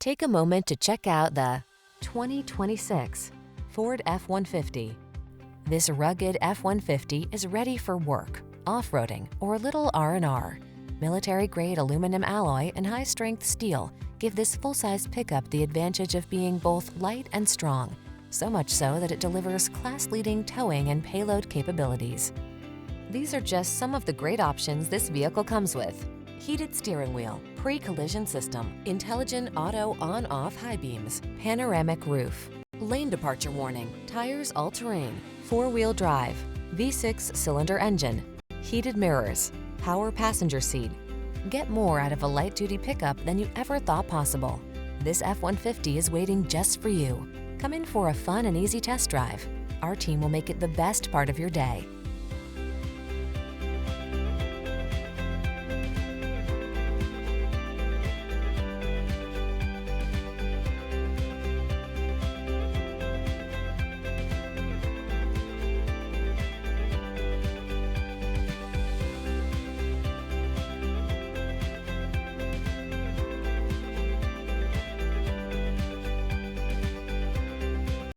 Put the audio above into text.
Take a moment to check out the 2026 Ford F-150. This rugged F-150 is ready for work, off-roading, or a little R&R. Military-grade aluminum alloy and high-strength steel give this full-size pickup the advantage of being both light and strong, so much so that it delivers class-leading towing and payload capabilities. These are just some of the great options this vehicle comes with: heated steering wheel, pre-collision system, intelligent auto on-off high beams, panoramic roof, lane departure warning, tires all-terrain, four-wheel drive, V6 cylinder engine, heated mirrors, power passenger seat. Get more out of a light-duty pickup than you ever thought possible. This F-150 is waiting just for you. Come in for a fun and easy test drive. Our team will make it the best part of your day.